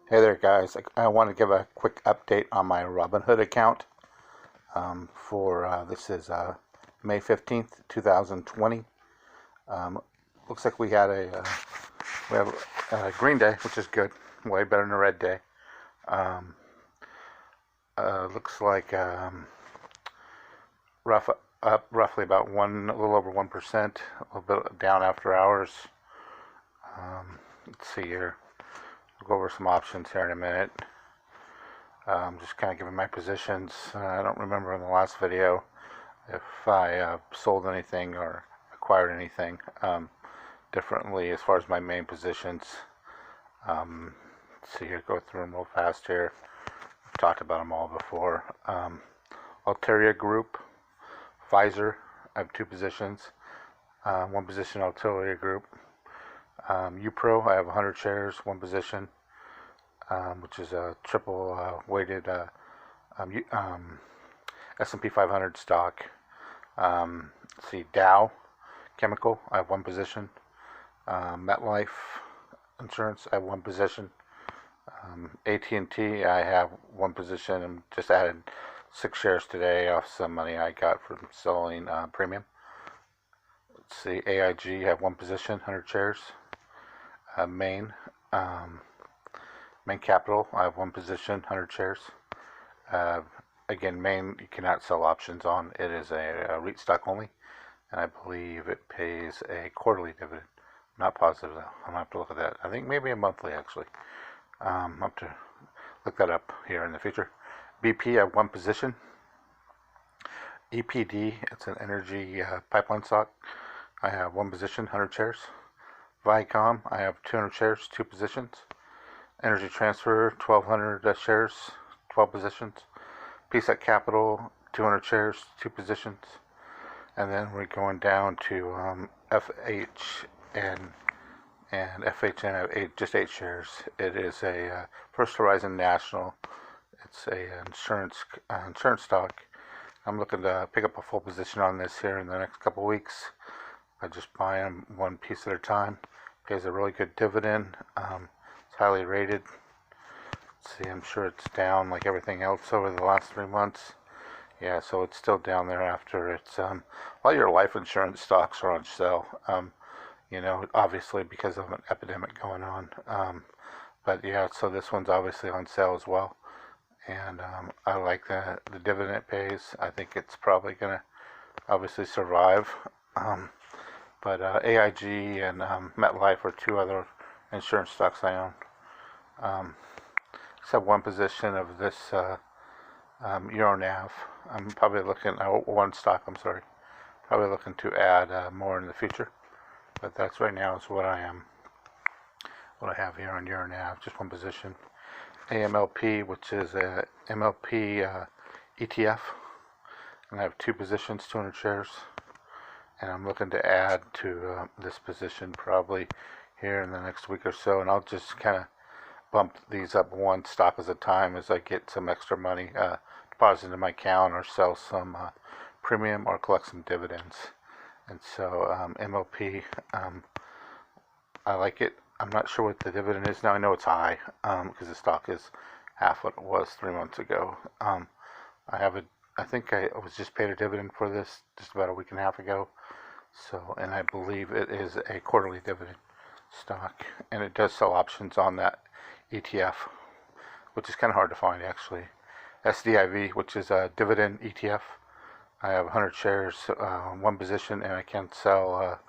Hey there, guys. I want to give a quick update on my Robinhood account. For This is May 15th, 2020. Um, Looks like we have a green day, which is good, way better than a red day. Um, Looks like rough up roughly about a little over 1%, a little bit down after hours. Let's see here. We'll go over some options here in a minute. Just kind of giving my positions. I don't remember in the last video if I sold anything or acquired anything differently as far as my main positions. Let's see here, go through them real fast here. I've talked about them all before. Alteria Group, Pfizer, I have two positions. One position Alteria Group. UPRO, I have 100 shares, one position. Which is a triple weighted S&P 500 stock. Let's see, Dow Chemical, I have one position. MetLife Insurance, I have one position. AT&T, I have one position. And just added 6 shares today off some money I got from selling premium. Let's see, AIG, I have one position, 100 shares. Maine Capital, I have one position, 100 shares. Again, Maine, you cannot sell options on. It is a REIT stock only, and I believe it pays a quarterly dividend. I'm not positive though. I'm gonna have to look at that. I think maybe a monthly actually. I'll have to look that up here in the future. BP, I have one position. EPD, it's an energy pipeline stock. I have one position, 100 shares. Viacom, I have 200 shares, two positions. Energy Transfer, 1,200 shares, 12 positions. PSEC Capital, 200 shares, 2 positions. And then we're going down to FHN. And FHN, I have just 8 shares. It is a First Horizon National. It's a insurance stock. I'm looking to pick up a full position on this here in the next couple of weeks. I just buy them one piece at a time. Pays a really good dividend. It's highly rated. Let's see, I'm sure it's down like everything else over the last 3 months. Yeah, so it's still down there after it's all your life insurance stocks are on sale. Obviously because of an epidemic going on. But yeah, so this one's obviously on sale as well. And I like the dividend it pays. I think it's probably gonna obviously survive. But AIG and MetLife are 2 other insurance stocks I own. Except one position of this Euronav. I'm probably looking at one stock. I'm sorry. Probably looking to add more in the future. But that's right now is what I have here on Euronav. Just one position. AMLP, which is a MLP ETF, and I have 2 positions, 200 shares. And I'm looking to add to this position probably here in the next week or so, and I'll just kind of bump these up one stock at a time as I get some extra money deposited in my account or sell some premium or collect some dividends. And so MLP, I like it. I'm not sure what the dividend is now. I know it's high because the stock is half what it was 3 months ago. I think I was just paid a dividend for this just about a week and a half ago. So, and I believe it is a quarterly dividend stock, and it does sell options on that ETF, which is kind of hard to find actually. SDIV, which is a dividend ETF. I have 100 shares, one position, and I can sell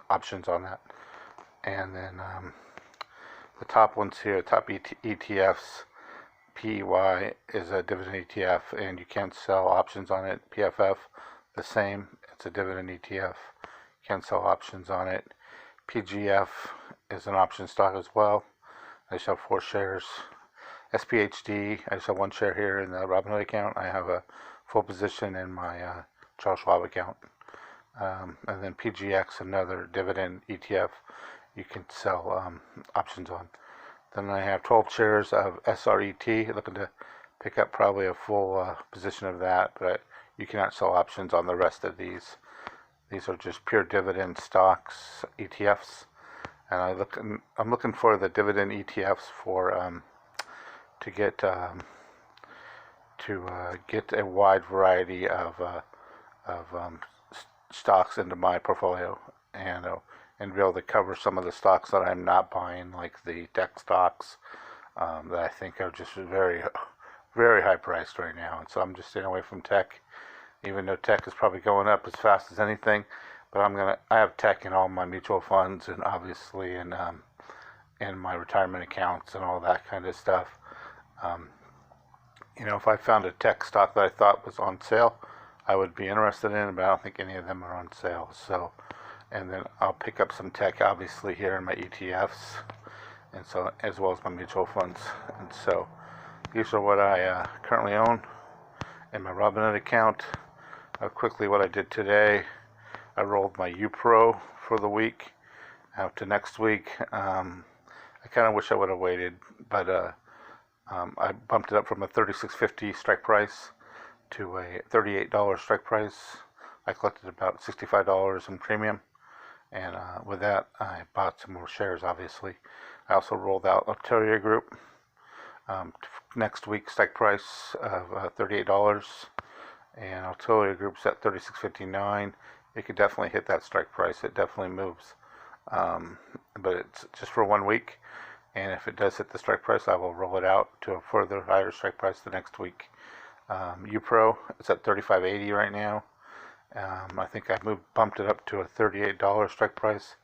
options on that. And then the top ones here, top ETFs. PEY is a dividend ETF, and you can't sell options on it. PFF, the same. It's a dividend ETF. You can't sell options on it. PGF is an option stock as well. I just have 4 shares. SPHD, I just have 1 share here in the Robinhood account. I have a full position in my Charles Schwab account. And then PGX, another dividend ETF, you can sell options on. Then I have 12 shares of SRET, looking to pick up probably a full position of that, but you cannot sell options on the rest of these. These are just pure dividend stocks, ETFs. and I'm looking for the dividend ETFs for to get a wide variety of stocks into my portfolio, and be able to cover some of the stocks that I'm not buying, like the tech stocks that I think are just very high priced right now. And so I'm just staying away from tech, even though tech is probably going up as fast as anything. But I have tech in all my mutual funds, and obviously in my retirement accounts and all that kind of stuff. Um, if I found a tech stock that I thought was on sale, I would be interested in it, but I don't think any of them are on sale. So, and then I'll pick up some tech, obviously, here in my ETFs, and so as well as my mutual funds. And so these are what I currently own in my Robinhood account. Quickly, what I did today, I rolled my UPRO for the week out to next week. I kind of wish I would have waited, but I bumped it up from a $36.50 strike price to a $38 strike price. I collected about $65 in premium, and with that, I bought some more shares, obviously. I also rolled out Option Group. Next week, strike price of $38, and Option Group's at $36.59. It could definitely hit that strike price. It definitely moves, but it's just for 1 week. And if it does hit the strike price, I will roll it out to a further higher strike price the next week. UPRO, it's at $35.80 right now. I think I bumped it up to a $38 strike price.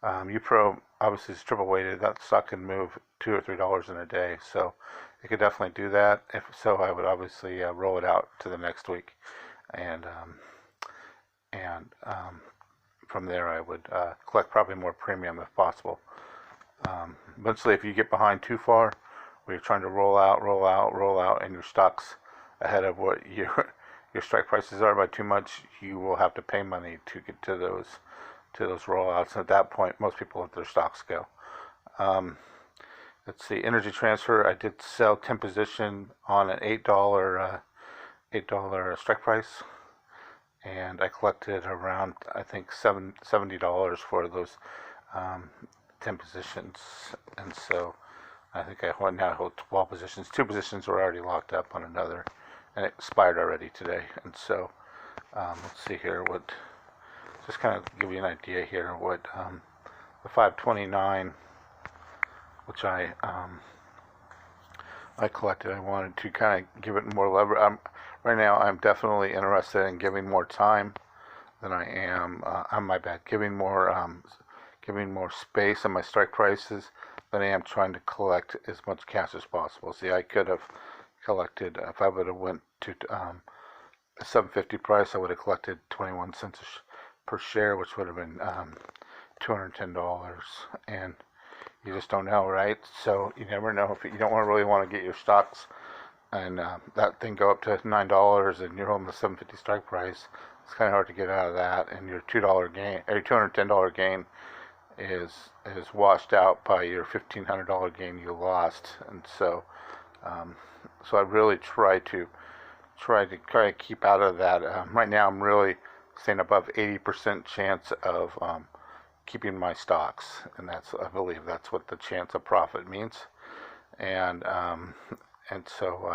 UPRO obviously is triple weighted. That stock can move $2 or $3 in a day, so it could definitely do that. If so, I would obviously roll it out to the next week, and from there I would collect probably more premium if possible. Eventually, if you get behind too far, where you're trying to roll out, and your stock's ahead of what your strike prices are by too much, you will have to pay money to get to those rollouts. And at that point, most people let their stocks go. Let's see, Energy Transfer. I did sell 10 position on an $8 strike price, and I collected around, I think, $70 for those 10 positions. And so I think I now hold 12 positions. 2 positions were already locked up on another, and it expired already today. And so let's see here, just kind of give you an idea here what the 529, which I collected. I wanted to kind of give it more leverage. Right now, I'm definitely interested in giving more time than I am. Giving more space on my strike prices than I am trying to collect as much cash as possible. See, I could have collected, if I would have went to a $7.50 price, I would have collected 21 cents per share, which would have been $210. And you just don't know, right? So you never know. If you don't really want to get your stocks and that thing go up to $9 and you're holding the $7.50 strike price, it's kind of hard to get out of that. And your $2 gain, or your $210 gain, is washed out by your $1,500 gain you lost. And so I really try to keep out of that. Right now, I'm really staying above 80% chance of keeping my stocks, and I believe that's what the chance of profit means. And so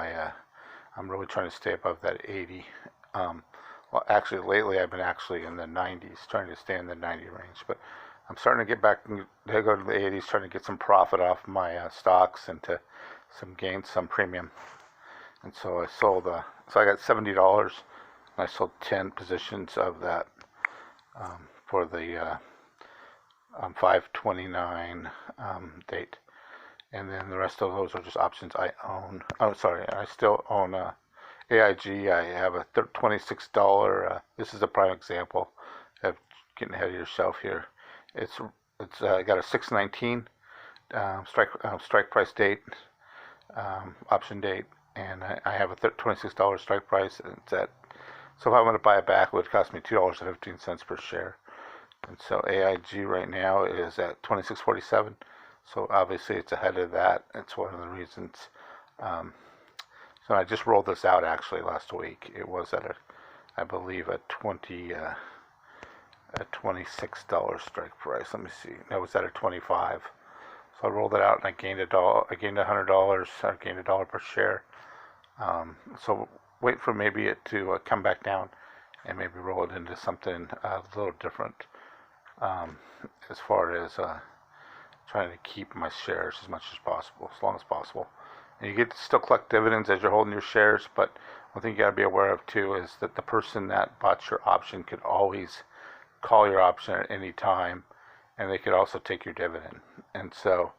I'm really trying to stay above that 80. Well, actually, lately I've been actually in the 90s, trying to stay in the 90 range. But I'm starting to get back to go to the 80s, trying to get some profit off my stocks and to some gains, some premium. And so I sold. So I got $70, and I sold 10 positions of that for the 5/29 date. And then the rest of those are just options I own. Oh, sorry, I still own AIG. I have a $26. This is a prime example of getting ahead of yourself here. It's got a 6/19 strike price date, option date, and I have a $26 strike price. And so if I want to buy it back, it would cost me $2.15 per share. And so AIG right now is at $26.47. So obviously it's ahead of that. It's one of the reasons. So I just rolled this out actually last week. It was at I believe a 20. a $26 strike price. Let me see. No, it was at a 25. So I rolled it out and I gained $1. I gained $100. I gained $1 per share. So wait for maybe it to come back down and maybe roll it into something a little different, as far as trying to keep my shares as much as possible, as long as possible. And you get to still collect dividends as you're holding your shares, but one thing you got to be aware of too is that the person that bought your option could always call your option at any time, and they could also take your dividend. And so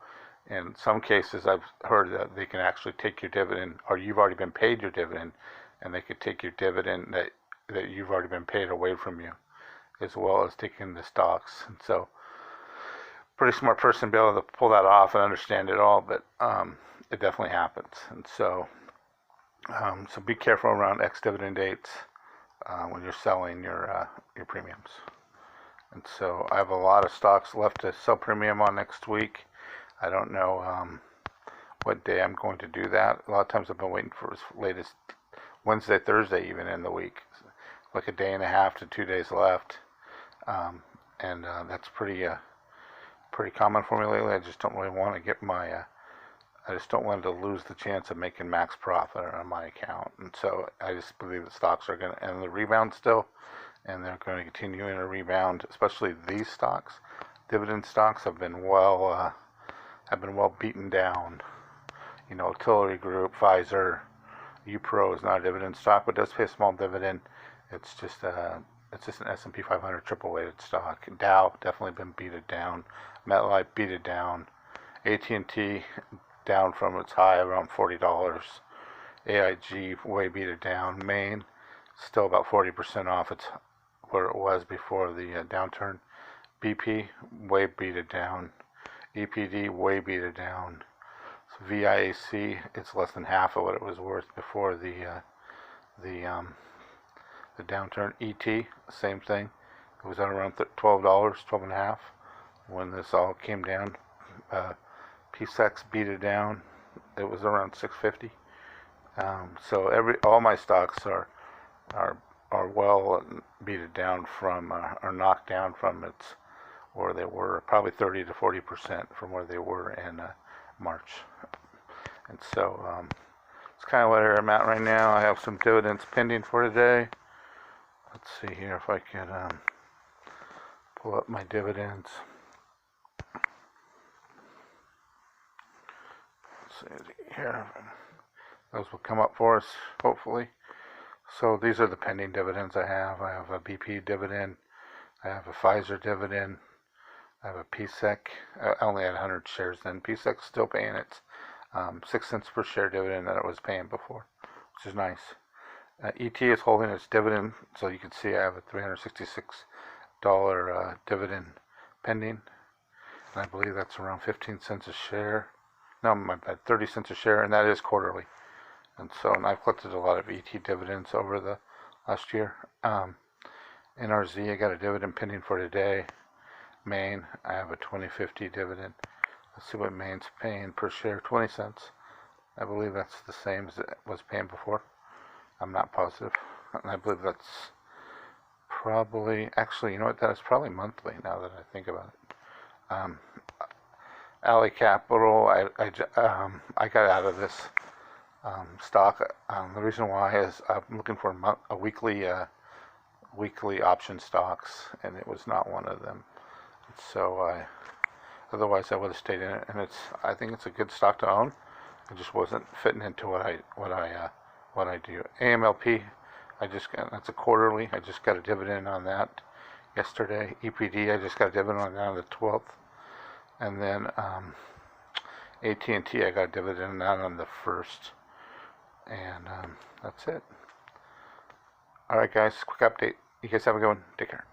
in some cases I've heard that they can actually take your dividend, or you've already been paid your dividend, and they could take your dividend that you've already been paid away from you, as well as taking the stocks. And so pretty smart person to be able to pull that off and understand it all, but it definitely happens. And so so be careful around ex-dividend dates when you're selling your premiums. And so I have a lot of stocks left to sell premium on next week. I don't know what day I'm going to do that. A lot of times I've been waiting for as late as Wednesday, Thursday even in the week. Like a day and a half to 2 days left. And that's pretty common for me lately. I just don't really want to get my I just don't want to lose the chance of making max profit on my account. And so I just believe that stocks are going to end the rebound still, and they're going to continue in a rebound, especially these stocks. Dividend stocks have been well beaten down. You know, Tillery Group, Pfizer, UPRO is not a dividend stock, but does pay a small dividend. It's just an S&P 500 triple weighted stock. Dow definitely been beaten down. MetLife beaten down. AT&T down from its high around $40. AIG way beaten down. Maine still about 40% off its where it was before the downturn. BP way beaten down. EPD way beaten down. So VIAC, it's less than half of what it was worth before the downturn. ET, same thing. It was at around $12, $12.50 when this all came down. PSEX beat it down. It was around $6.50. So all my stocks are well beat down from or knocked down from its where they were, probably 30 to 40% from where they were in March. And so it's kind of where I'm at right now. I have some dividends pending for today. Let's see here if I can pull up my dividends. Let's see here. Those will come up for us, hopefully. So these are the pending dividends I have. I have a BP dividend. I have a Pfizer dividend. I have a PSEC. I only had 100 shares then. PSEC's still paying its 6 cents per share dividend that it was paying before, which is nice. ET is holding its dividend, so you can see I have a $366 dividend pending. And I believe that's around 15 cents a share. No, my bad, 30 cents a share, and that is quarterly. And I've collected a lot of ET dividends over the last year. NRZ, I got a dividend pending for today. Maine, I have a 2050 dividend. Let's see what Maine's paying per share, 20 cents. I believe that's the same as it was paying before. I'm not positive. And I believe that's probably, actually, you know what, that is probably monthly now that I think about it. Alley Capital, I got out of this stock. The reason why is I'm looking for a weekly option stocks, and it was not one of them. So otherwise I would have stayed in it, and I think it's a good stock to own. It just wasn't fitting into what I do. AMLP, that's a quarterly. I just got a dividend on that yesterday. EPD, I just got a dividend on that on the 12th. And then AT&T, I got a dividend on that on the 1st. And that's it. Alright guys, quick update. You guys have a good one. Take care.